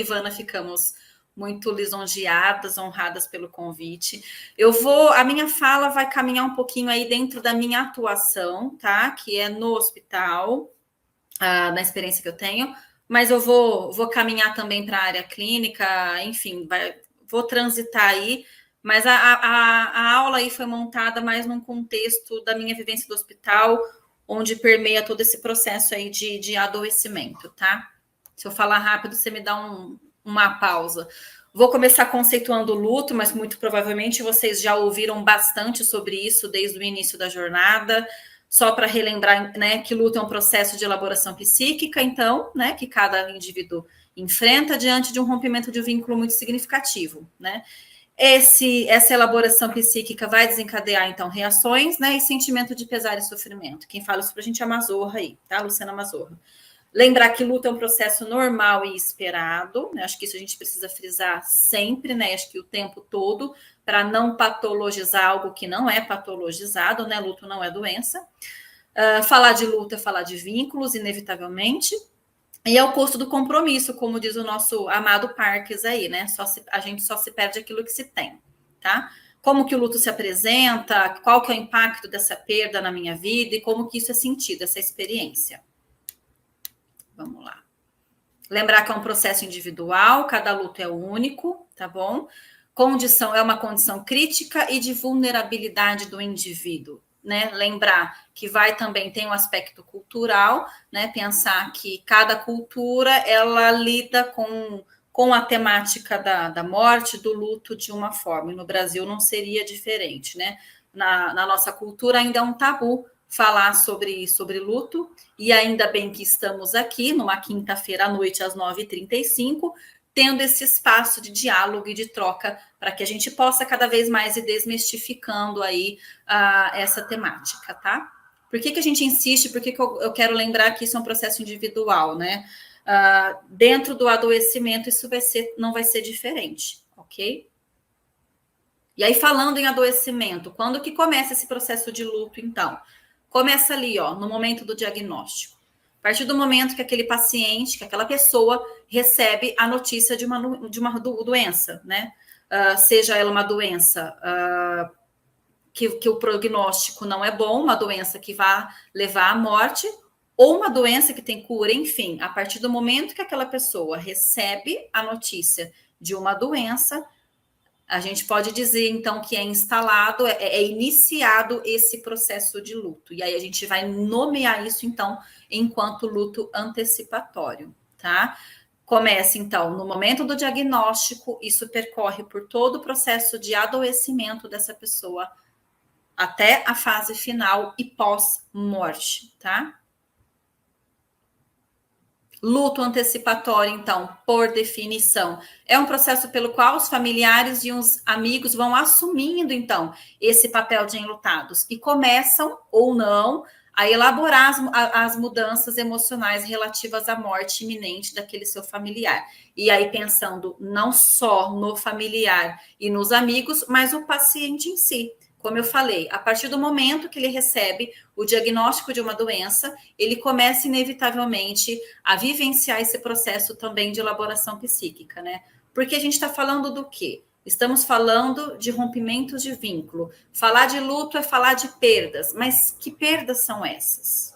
Ivana, ficamos muito lisonjeadas, honradas pelo convite. A minha fala vai caminhar um pouquinho aí dentro da minha atuação, tá? Que é no hospital, na experiência que eu tenho, mas eu vou caminhar também para a área clínica, enfim, vou transitar aí, mas a aula aí foi montada mais num contexto da minha vivência do hospital, onde permeia todo esse processo aí de adoecimento, tá? Se eu falar rápido, você me dá uma pausa. Vou começar conceituando o luto, mas muito provavelmente vocês já ouviram bastante sobre isso desde o início da jornada. Só para relembrar, né, que luto é um processo de elaboração psíquica, então, né, que cada indivíduo enfrenta diante de um rompimento de um vínculo muito significativo, né? Essa elaboração psíquica vai desencadear, então, reações, né, e sentimento de pesar e sofrimento. Quem fala isso para a gente é a Mazorra aí, tá? Luciana Mazorra. Lembrar que luto é um processo normal e esperado, né? Acho que isso a gente precisa frisar sempre, né? Acho que o tempo todo, para não patologizar algo que não é patologizado, né? Luto não é doença. Falar de luto é falar de vínculos, inevitavelmente. E é o custo do compromisso, como diz o nosso amado Parques aí, né? A gente só se perde aquilo que se tem, tá? Como que o luto se apresenta, qual que é o impacto dessa perda na minha vida e como que isso é sentido, essa experiência. Vamos lá. Lembrar que é um processo individual, cada luto é único, tá bom? É uma condição crítica e de vulnerabilidade do indivíduo, né? Lembrar que tem um aspecto cultural, né? Pensar que cada cultura, ela lida com a temática da morte, do luto de uma forma, e no Brasil não seria diferente, né? Na nossa cultura ainda é um tabu falar sobre luto, e ainda bem que estamos aqui, numa quinta-feira à noite, às 9h35, tendo esse espaço de diálogo e de troca, para que a gente possa cada vez mais ir desmistificando aí essa temática, tá? Por que a gente insiste? Por que eu quero lembrar que isso é um processo individual, né? Dentro do adoecimento, isso não vai ser diferente, ok? E aí, falando em adoecimento, quando que começa esse processo de luto, então? Começa ali, ó, no momento do diagnóstico. A partir do momento que aquele paciente, que aquela pessoa recebe a notícia de uma doença, né? Seja ela uma doença que o prognóstico não é bom, uma doença que vai levar à morte, ou uma doença que tem cura, enfim, a partir do momento que aquela pessoa recebe a notícia de uma doença, a gente pode dizer, então, que é instalado, é iniciado esse processo de luto. E aí a gente vai nomear isso, então, enquanto luto antecipatório, tá? Começa, então, no momento do diagnóstico, isso percorre por todo o processo de adoecimento dessa pessoa até a fase final e pós-morte, tá? Luto antecipatório, então, por definição, é um processo pelo qual os familiares e os amigos vão assumindo, então, esse papel de enlutados e começam, ou não, a elaborar as mudanças emocionais relativas à morte iminente daquele seu familiar. E aí pensando não só no familiar e nos amigos, mas o paciente em si. Como eu falei, a partir do momento que ele recebe o diagnóstico de uma doença, ele começa inevitavelmente a vivenciar esse processo também de elaboração psíquica, né? Porque a gente está falando do quê? Estamos falando de rompimentos de vínculo. Falar de luto é falar de perdas, mas que perdas são essas?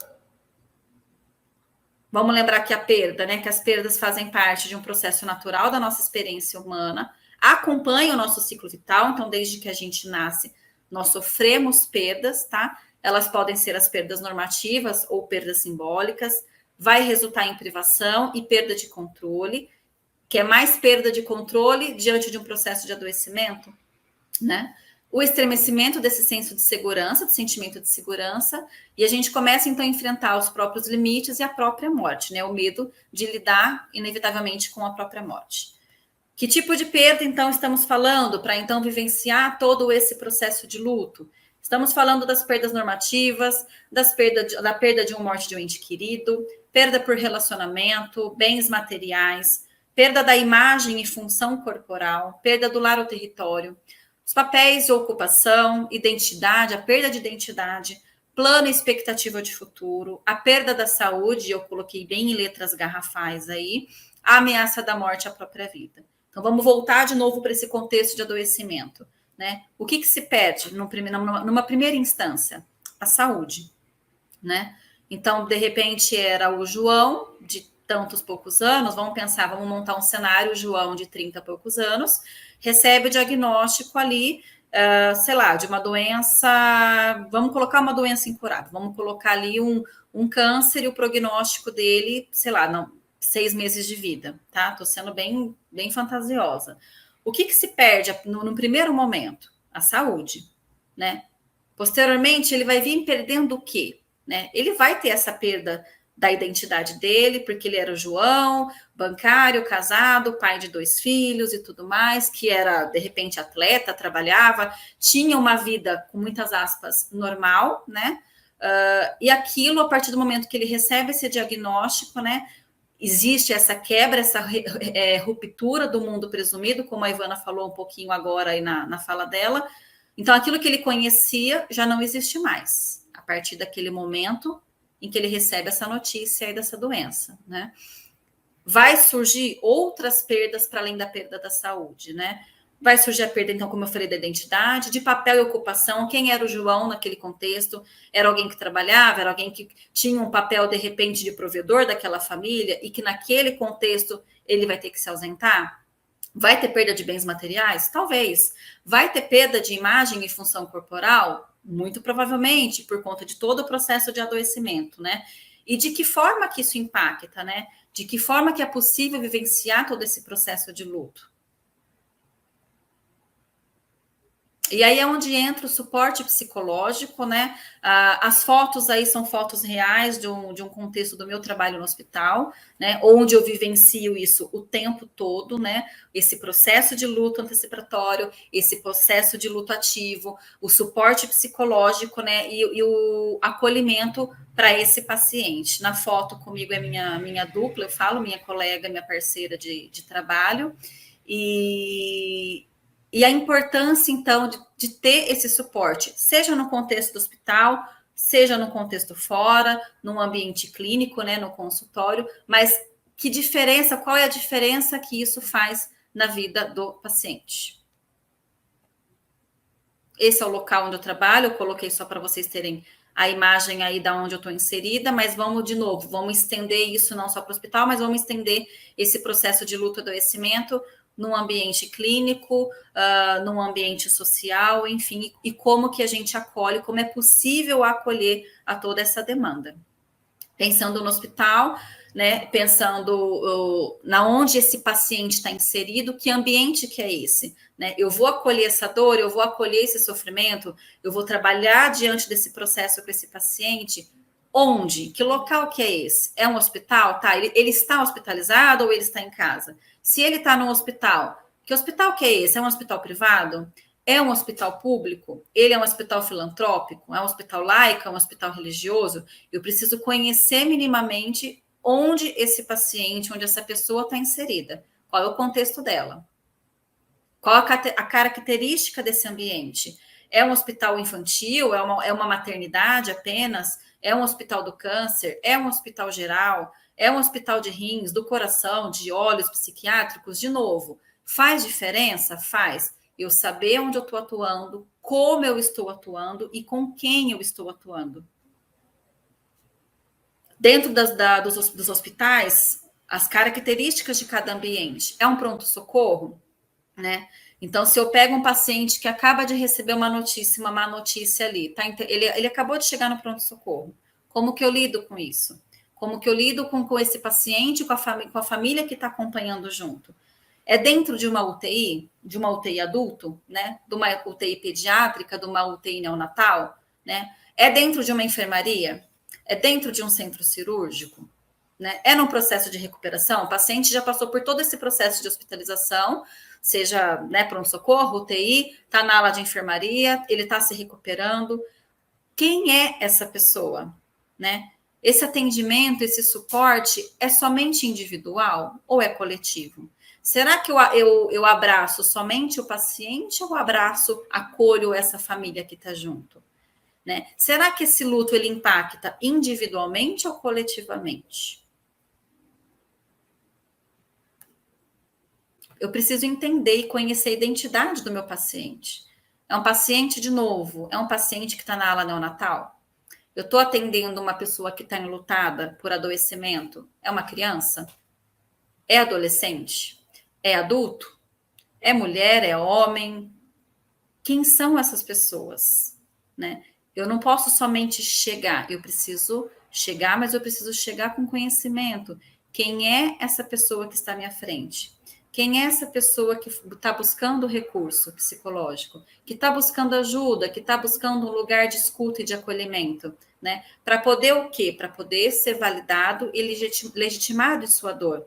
Vamos lembrar que a perda, né? Que as perdas fazem parte de um processo natural da nossa experiência humana, acompanha o nosso ciclo vital, então desde que a gente nasce, nós sofremos perdas, tá? Elas podem ser as perdas normativas ou perdas simbólicas, vai resultar em privação e perda de controle, que é mais perda de controle diante de um processo de adoecimento, né? O estremecimento desse senso de segurança, do sentimento de segurança, e a gente começa então a enfrentar os próprios limites e a própria morte, né? O medo de lidar inevitavelmente com a própria morte. Que tipo de perda, então, estamos falando para, então, vivenciar todo esse processo de luto? Estamos falando das perdas normativas, da perda de uma morte de um ente querido, perda por relacionamento, bens materiais, perda da imagem e função corporal, perda do lar ou território, os papéis de ocupação, identidade, a perda de identidade, plano e expectativa de futuro, a perda da saúde, eu coloquei bem em letras garrafais aí, a ameaça da morte à própria vida. Então, vamos voltar de novo para esse contexto de adoecimento, né? O que se perde numa primeira instância? A saúde, né? Então, de repente, era o João, de tantos poucos anos, vamos pensar, vamos montar um cenário, o João, de 30 e poucos anos, recebe o diagnóstico ali, sei lá, de uma doença, vamos colocar uma doença incurável, vamos colocar ali um câncer e o prognóstico dele, sei lá, não, 6 meses de vida, tá? Tô sendo bem fantasiosa. O que se perde no primeiro momento? A saúde, né? Posteriormente, ele vai vir perdendo o quê? Né? Ele vai ter essa perda da identidade dele, porque ele era o João, bancário, casado, pai de 2 filhos e tudo mais, que era, de repente, atleta, trabalhava, tinha uma vida, com muitas aspas, normal, né? E aquilo, a partir do momento que ele recebe esse diagnóstico, né? Existe essa quebra, essa ruptura do mundo presumido, como a Ivana falou um pouquinho agora aí na fala dela. Então, aquilo que ele conhecia já não existe mais, a partir daquele momento em que ele recebe essa notícia aí dessa doença, né? Vai surgir outras perdas para além da perda da saúde, né? Vai surgir a perda, então, como eu falei, da identidade, de papel e ocupação. Quem era o João naquele contexto? Era alguém que trabalhava? Era alguém que tinha um papel, de repente, de provedor daquela família e que naquele contexto ele vai ter que se ausentar? Vai ter perda de bens materiais? Talvez. Vai ter perda de imagem e função corporal? Muito provavelmente, por conta de todo o processo de adoecimento, né? E de que forma que isso impacta, né? De que forma que é possível vivenciar todo esse processo de luto? E aí é onde entra o suporte psicológico, né? As fotos aí são fotos reais de um contexto do meu trabalho no hospital, né? Onde eu vivencio isso o tempo todo, né? Esse processo de luto antecipatório, esse processo de luto ativo, o suporte psicológico, né? E o acolhimento para esse paciente. Na foto comigo é minha dupla, eu falo, minha colega, minha parceira de trabalho. E a importância, então, de ter esse suporte, seja no contexto do hospital, seja no contexto fora, no ambiente clínico, né, no consultório, mas que diferença, qual é a diferença que isso faz na vida do paciente? Esse é o local onde eu trabalho, eu coloquei só para vocês terem a imagem aí da onde eu estou inserida, mas vamos de novo, vamos estender isso não só para o hospital, mas vamos estender esse processo de luto e adoecimento num ambiente clínico, num ambiente social, enfim, e como que a gente acolhe, como é possível acolher a toda essa demanda. Pensando no hospital, né, pensando na onde esse paciente está inserido, que ambiente que é esse, né? Eu vou acolher essa dor, eu vou acolher esse sofrimento, eu vou trabalhar diante desse processo com esse paciente. Onde? Que local que é esse? É um hospital? Tá, ele está hospitalizado ou ele está em casa? Se ele está no hospital, que hospital que é esse? É um hospital privado? É um hospital público? Ele é um hospital filantrópico? É um hospital laico? É um hospital religioso? Eu preciso conhecer minimamente onde esse paciente, onde essa pessoa está inserida. Qual é o contexto dela? Qual a característica desse ambiente? É um hospital infantil? É uma maternidade apenas? É um hospital do câncer? É um hospital geral? É um hospital de rins, do coração, de olhos psiquiátricos? De novo, faz diferença? Faz. Eu saber onde eu estou atuando, como eu estou atuando e com quem eu estou atuando. Dentro dos hospitais, as características de cada ambiente. É um pronto-socorro? Né? Então, se eu pego um paciente que acaba de receber uma notícia, uma má notícia ali, tá? Ele acabou de chegar no pronto-socorro. Como que eu lido com isso? Como que eu lido com esse paciente, com a família que está acompanhando junto? É dentro de uma UTI, de uma UTI adulto, né? De uma UTI pediátrica, de uma UTI neonatal, né? É dentro de uma enfermaria? É dentro de um centro cirúrgico? Né? É num processo de recuperação? O paciente já passou por todo esse processo de hospitalização, seja, né, pronto-socorro, UTI, está na ala de enfermaria, ele está se recuperando. Quem é essa pessoa? Né? Esse atendimento, esse suporte é somente individual ou é coletivo? Será que eu abraço somente o paciente ou abraço, acolho essa família que está junto? Né? Será que esse luto ele impacta individualmente ou coletivamente? Eu preciso entender e conhecer a identidade do meu paciente. É um paciente, de novo, é um paciente que está na ala neonatal? Eu estou atendendo uma pessoa que está enlutada por adoecimento? É uma criança? É adolescente? É adulto? É mulher? É homem? Quem são essas pessoas? Né? Eu não posso somente chegar, eu preciso chegar, mas eu preciso chegar com conhecimento. Quem é essa pessoa que está à minha frente? Quem é essa pessoa que está buscando recurso psicológico, que está buscando ajuda, que está buscando um lugar de escuta e de acolhimento, né? Para poder o quê? Para poder ser validado e legitimado em sua dor.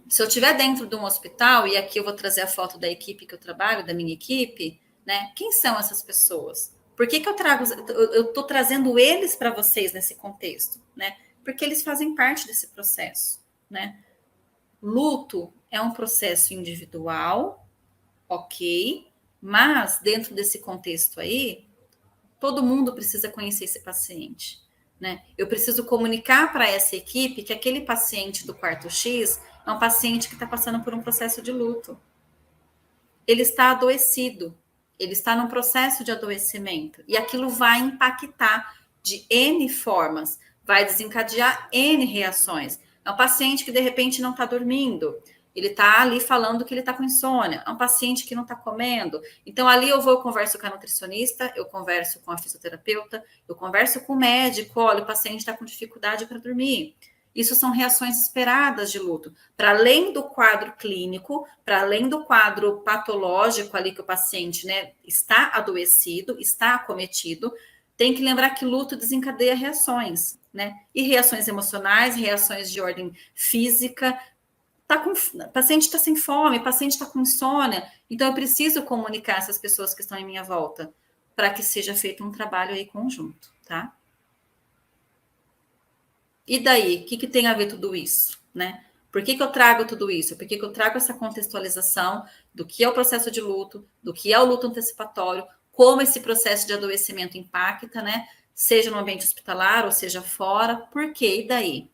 Se eu estiver dentro de um hospital, e aqui eu vou trazer a foto da equipe que eu trabalho, da minha equipe, né? Quem são essas pessoas? Por que eu trago? Eu estou trazendo eles para vocês nesse contexto, né? Porque eles fazem parte desse processo, né? Luto é um processo individual, ok, mas dentro desse contexto aí, todo mundo precisa conhecer esse paciente, né? Eu preciso comunicar para essa equipe que aquele paciente do quarto X é um paciente que está passando por um processo de luto. Ele está adoecido, ele está num processo de adoecimento, e aquilo vai impactar de N formas, vai desencadear N reações. É um paciente que de repente não está dormindo, ele está ali falando que ele está com insônia, é um paciente que não está comendo. Então, ali eu converso com a nutricionista, eu converso com a fisioterapeuta, eu converso com o médico, olha, o paciente está com dificuldade para dormir. Isso são reações esperadas de luto. Para além do quadro clínico, para além do quadro patológico ali que o paciente, né, está adoecido, está acometido, tem que lembrar que luto desencadeia reações, né? E reações emocionais, reações de ordem física. O paciente está sem fome, o paciente está com insônia. Então, eu preciso comunicar essas pessoas que estão em minha volta para que seja feito um trabalho aí conjunto, tá? E daí, o que tem a ver tudo isso, né? Por que eu trago tudo isso? Por que eu trago essa contextualização do que é o processo de luto, do que é o luto antecipatório, como esse processo de adoecimento impacta, né? Seja no ambiente hospitalar ou seja fora. Por quê? E daí?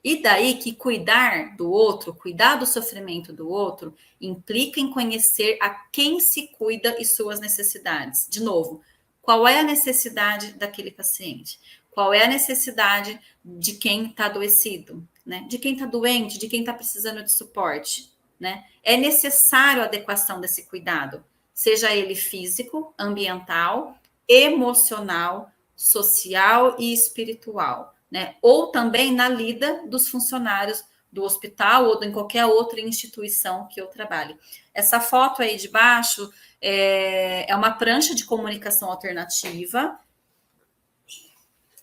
E daí que cuidar do outro, cuidar do sofrimento do outro, implica em conhecer a quem se cuida e suas necessidades. De novo, qual é a necessidade daquele paciente? Qual é a necessidade de quem está adoecido, né? De quem está doente, de quem está precisando de suporte, né? É necessário a adequação desse cuidado, seja ele físico, ambiental, emocional, social e espiritual, né? Ou também na lida dos funcionários do hospital ou em qualquer outra instituição que eu trabalhe. Essa foto aí de baixo é uma prancha de comunicação alternativa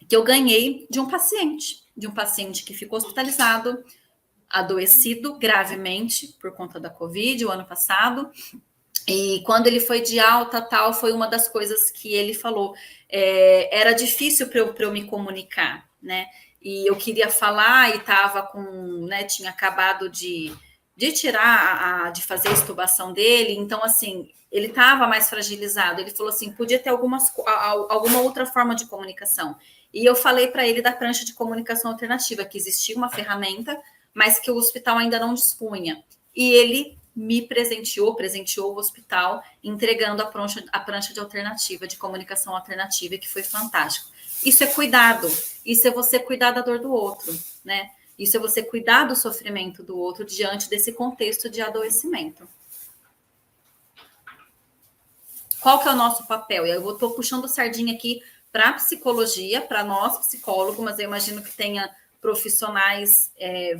que eu ganhei de um paciente que ficou hospitalizado, adoecido gravemente por conta da Covid o ano passado. E quando ele foi de alta, tal, foi uma das coisas que ele falou. Era difícil para eu me comunicar, né? E eu queria falar e estava com, né? Tinha acabado de tirar, de fazer a extubação dele. Então, assim, ele estava mais fragilizado. Ele falou assim, podia ter alguma outra forma de comunicação. E eu falei para ele da prancha de comunicação alternativa, que existia uma ferramenta, mas que o hospital ainda não dispunha. E ele me presenteou o hospital, entregando a prancha de alternativa, de comunicação alternativa, que foi fantástico. Isso é cuidado, isso é você cuidar da dor do outro, né? Isso é você cuidar do sofrimento do outro diante desse contexto de adoecimento. Qual que é o nosso papel? Eu estou puxando sardinha aqui para a psicologia, para nós psicólogos, mas eu imagino que tenha profissionais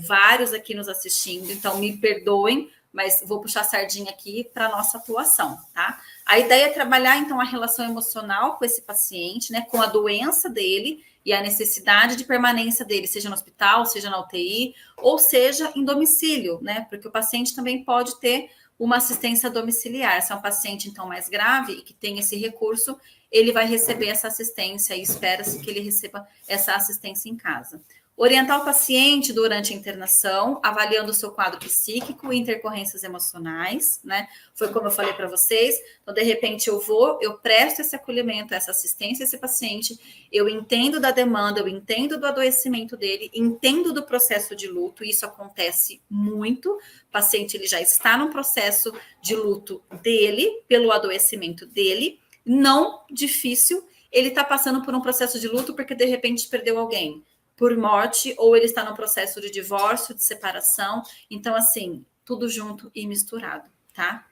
vários aqui nos assistindo, então me perdoem, mas vou puxar a sardinha aqui para a nossa atuação, tá? A ideia é trabalhar, então, a relação emocional com esse paciente, né, com a doença dele e a necessidade de permanência dele, seja no hospital, seja na UTI, ou seja em domicílio, né, porque o paciente também pode ter uma assistência domiciliar. Se é um paciente, então, mais grave e que tem esse recurso, ele vai receber essa assistência e espera-se que ele receba essa assistência em casa. Orientar o paciente durante a internação, avaliando o seu quadro psíquico e intercorrências emocionais, né? Foi como eu falei para vocês. Então, de repente, eu presto esse acolhimento, essa assistência a esse paciente, eu entendo da demanda, eu entendo do adoecimento dele, entendo do processo de luto, isso acontece muito. O paciente ele já está no processo de luto dele, pelo adoecimento dele, não difícil, ele está passando por um processo de luto porque de repente perdeu alguém por morte, ou ele está no processo de divórcio, de separação. Então, assim, tudo junto e misturado, tá?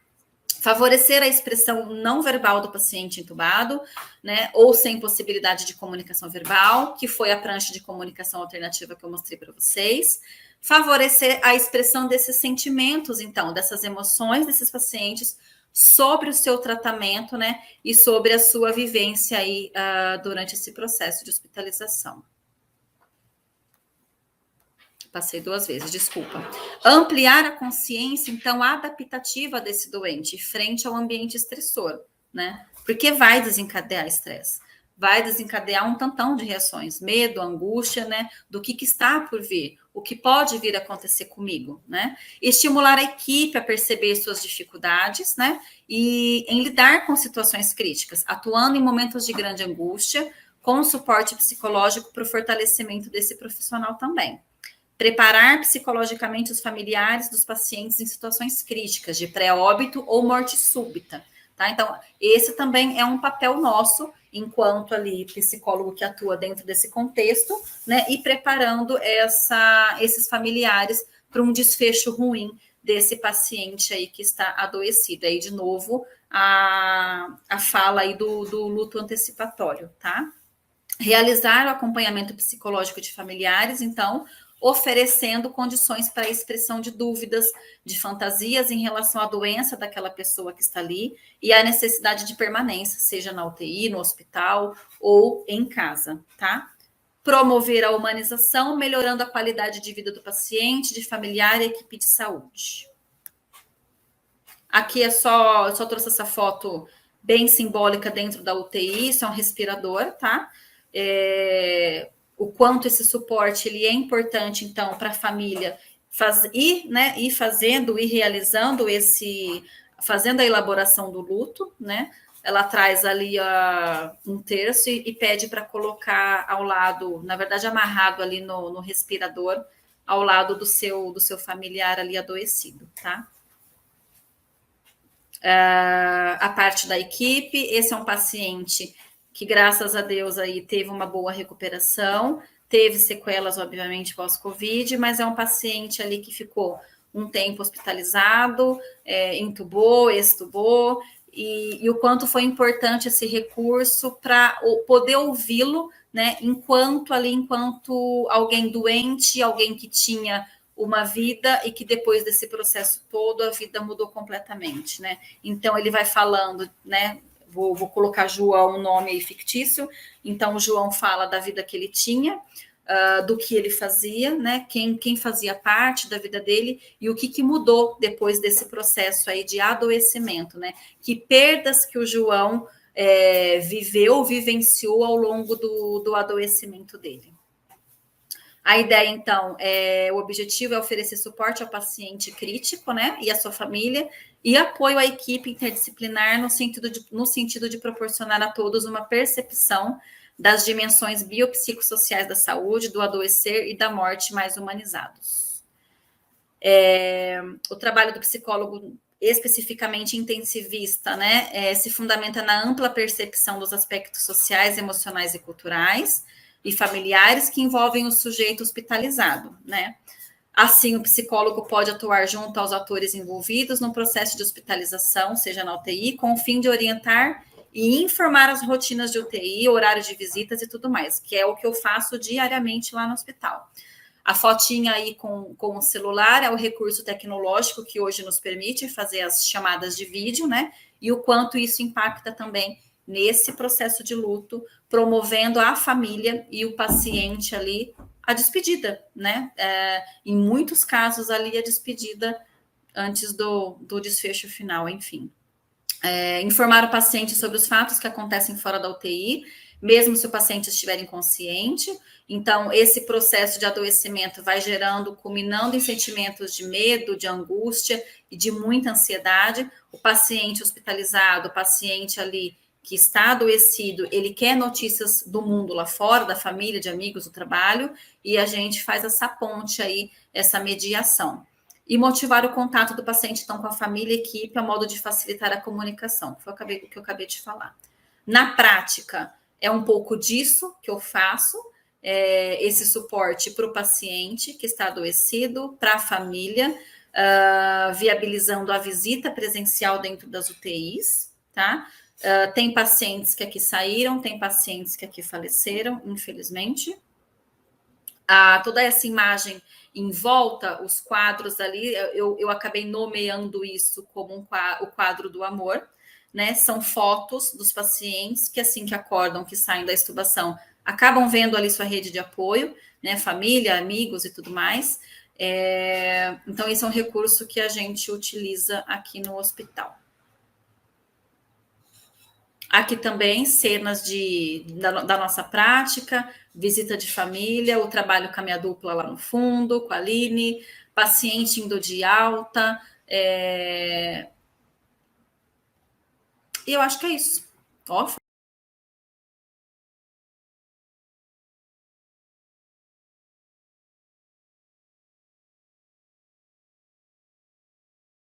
Favorecer a expressão não verbal do paciente entubado, né? Ou sem possibilidade de comunicação verbal, que foi a prancha de comunicação alternativa que eu mostrei para vocês. Favorecer a expressão desses sentimentos, então, dessas emoções desses pacientes sobre o seu tratamento, né? E sobre a sua vivência aí durante esse processo de hospitalização. Passei 2 vezes, desculpa. Ampliar a consciência, então, adaptativa desse doente frente ao ambiente estressor, né? Porque vai desencadear estresse, vai desencadear um tantão de reações, medo, angústia, né? Do que está por vir, o que pode vir a acontecer comigo, né? Estimular a equipe a perceber suas dificuldades, né? E em lidar com situações críticas, atuando em momentos de grande angústia, com suporte psicológico para o fortalecimento desse profissional também. Preparar psicologicamente os familiares dos pacientes em situações críticas, de pré-óbito ou morte súbita, tá? Então, esse também é um papel nosso, enquanto ali psicólogo que atua dentro desse contexto, né? E preparando esses familiares para um desfecho ruim desse paciente aí que está adoecido. Aí, de novo, a fala aí do luto antecipatório, tá? Realizar o acompanhamento psicológico de familiares, então, oferecendo condições para a expressão de dúvidas, de fantasias em relação à doença daquela pessoa que está ali e à necessidade de permanência, seja na UTI, no hospital ou em casa, tá? Promover a humanização, melhorando a qualidade de vida do paciente, de familiar e equipe de saúde. Aqui eu só trouxe essa foto bem simbólica dentro da UTI, isso é um respirador, tá? O quanto esse suporte ele é importante, então, para a família ir fazendo e realizando fazendo a elaboração do luto, né? Ela traz ali um terço e pede para colocar ao lado, na verdade, amarrado ali no respirador, ao lado do seu familiar ali adoecido, tá? A parte da equipe, esse é um paciente que, graças a Deus, aí teve uma boa recuperação, teve sequelas, obviamente, pós-Covid, mas é um paciente ali que ficou um tempo hospitalizado, intubou, extubou, e o quanto foi importante esse recurso para poder ouvi-lo, né, enquanto alguém doente, alguém que tinha uma vida e que depois desse processo todo a vida mudou completamente, né? Então ele vai falando, né? Vou colocar João, um nome aí fictício. Então o João fala da vida que ele tinha, do que ele fazia, né? Quem fazia parte da vida dele e o que mudou depois desse processo aí de adoecimento, né? Que perdas que o João vivenciou ao longo do adoecimento dele. A ideia, então, o objetivo é oferecer suporte ao paciente crítico, né, e à sua família, e apoio à equipe interdisciplinar no sentido de proporcionar a todos uma percepção das dimensões biopsicossociais da saúde, do adoecer e da morte mais humanizados. O trabalho do psicólogo especificamente intensivista, né, se fundamenta na ampla percepção dos aspectos sociais, emocionais e culturais, e familiares que envolvem o sujeito hospitalizado, né? Assim, o psicólogo pode atuar junto aos atores envolvidos no processo de hospitalização, seja na UTI, com o fim de orientar e informar as rotinas de UTI, horário de visitas e tudo mais, que é o que eu faço diariamente lá no hospital. A fotinha aí com o celular é o recurso tecnológico que hoje nos permite fazer as chamadas de vídeo, né? E o quanto isso impacta também nesse processo de luto, promovendo a família e o paciente ali a despedida, né? Em muitos casos ali a despedida antes do desfecho final, enfim. Informar o paciente sobre os fatos que acontecem fora da UTI, mesmo se o paciente estiver inconsciente. Então, esse processo de adoecimento vai gerando, culminando em sentimentos de medo, de angústia e de muita ansiedade. O paciente hospitalizado, o paciente ali que está adoecido, ele quer notícias do mundo lá fora, da família, de amigos, do trabalho, e a gente faz essa ponte aí, essa mediação. E motivar o contato do paciente, então, com a família e equipe, a modo de facilitar a comunicação, que foi o que eu acabei de falar. Na prática, é um pouco disso que eu faço, esse suporte para o paciente que está adoecido, para a família, viabilizando a visita presencial dentro das UTIs, tá? Tem pacientes que aqui saíram, tem pacientes que aqui faleceram, infelizmente. Toda essa imagem em volta, os quadros ali, eu acabei nomeando isso como o quadro do amor, né? São fotos dos pacientes que assim que acordam, que saem da extubação, acabam vendo ali sua rede de apoio, né? Família, amigos e tudo mais. Então, esse é um recurso que a gente utiliza aqui no hospital. Aqui também cenas da nossa prática, visita de família, o trabalho com a minha dupla lá no fundo, com a Aline, paciente indo de alta. E eu acho que é isso. Ó,